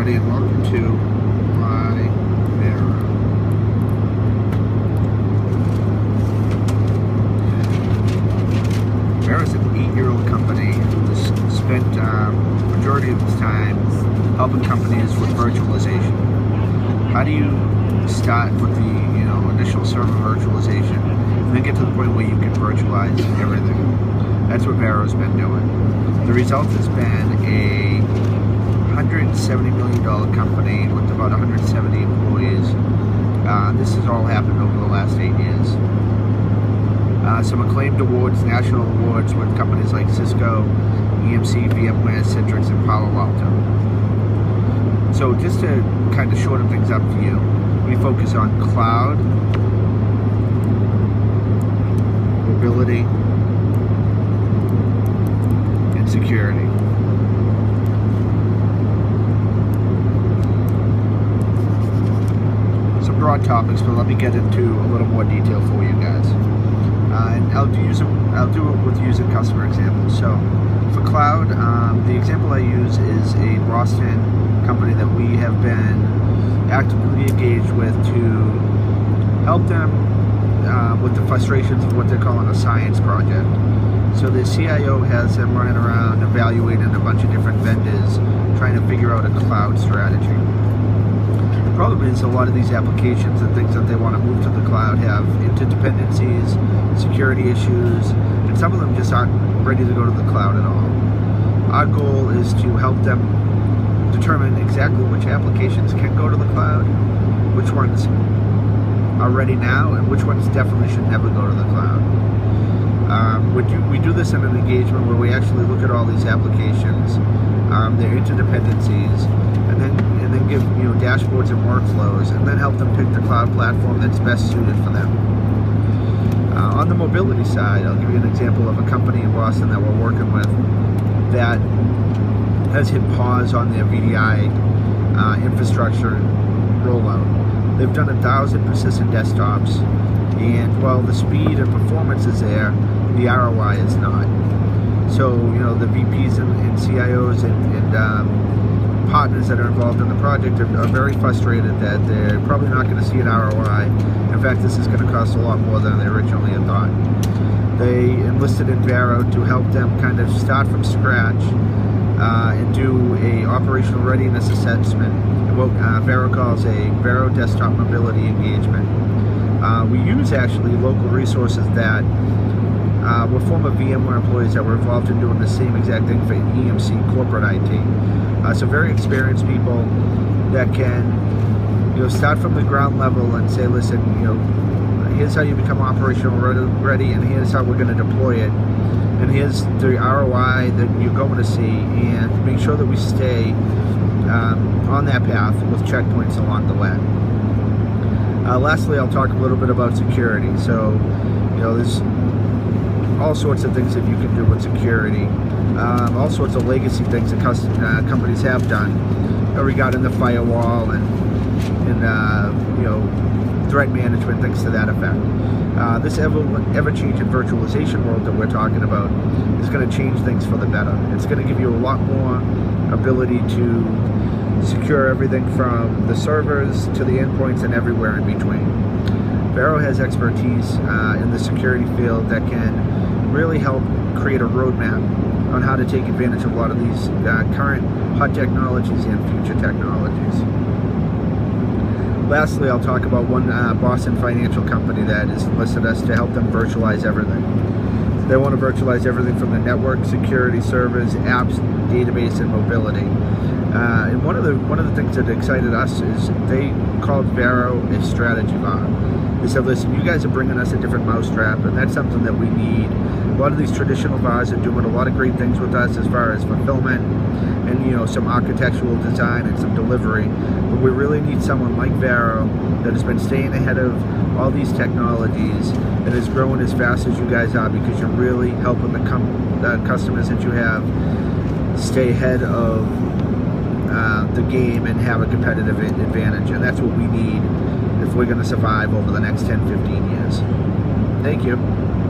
everybody, and welcome to my Varrow. Varrow is an 8-year-old company who's spent majority of its time helping companies with virtualization. How do you start with the initial server virtualization and then get to the point where you can virtualize everything? That's what Varrow's been doing. The result has been a $170 million company with about 170 employees. This has all happened over the last 8 years. Some acclaimed awards, national awards with companies like Cisco, EMC, VMware, Citrix, and Palo Alto. So just to kind of shorten things up for you, we focus on cloud, mobility, and security. Some broad topics, but let me get into a little more detail for you guys. And I'll do it with using customer examples. So for cloud, the example I use is a Boston company that we have been actively engaged with to help them with the frustrations of what they're calling a science project. So the CIO has them running around evaluating a bunch of different vendors, trying to figure out a cloud strategy. The problem is a lot of these applications and things that they want to move to the cloud have interdependencies, security issues, and some of them just aren't ready to go to the cloud at all. Our goal is to help them determine exactly which applications can go to the cloud, which ones are ready now, and which ones definitely should never go to the cloud. We do this in an engagement where we actually look at all these applications, their interdependencies, and then give dashboards and workflows, and then help them pick the cloud platform that's best suited for them. On the mobility side, I'll give you an example of a company in Boston that we're working with that has hit pause on their VDI infrastructure rollout. They've done 1,000 persistent desktops, and while the speed and performance is there, the ROI is not. So the VPs and CIOs and partners that are involved in the project are very frustrated that they're probably not going to see an ROI. In fact, this is going to cost a lot more than they originally had thought. They enlisted in Varrow to help them kind of start from scratch and do a operational readiness assessment, what Varrow calls a Varrow desktop mobility engagement. We use actually local resources that were former VMware employees that were involved in doing the same exact thing for EMC corporate IT. So very experienced people that can start from the ground level and say, listen, here's how you become operational ready, and here's how we're going to deploy it, and here's the ROI that you're going to see, and make sure that we stay on that path with checkpoints along the way. Lastly, I'll talk a little bit about security. So there's all sorts of things that you can do with security, all sorts of legacy things that companies have done regarding the firewall and threat management, things to that effect. This ever-changing virtualization world that we're talking about is going to change things for the better. It's going to give you a lot more ability to secure everything from the servers to the endpoints and everywhere in between. Varrow has expertise in the security field that can really help create a roadmap on how to take advantage of a lot of these current hot technologies and future technologies. Lastly, I'll talk about one Boston financial company that has enlisted us to help them virtualize everything. They want to virtualize everything from the network, security, servers, apps, database, and mobility. And one of the things that excited us is they called Varrow a strategy VAR. They said, listen, you guys are bringing us a different mousetrap, and that's something that we need. A lot of these traditional VARs are doing a lot of great things with us as far as fulfillment and some architectural design and some delivery. But we really need someone like Varrow that has been staying ahead of all these technologies and is growing as fast as you guys are, because you're really helping the customers that you have stay ahead of the game and have a competitive advantage. And that's what we need if we're going to survive over the next 10-15 years. Thank you.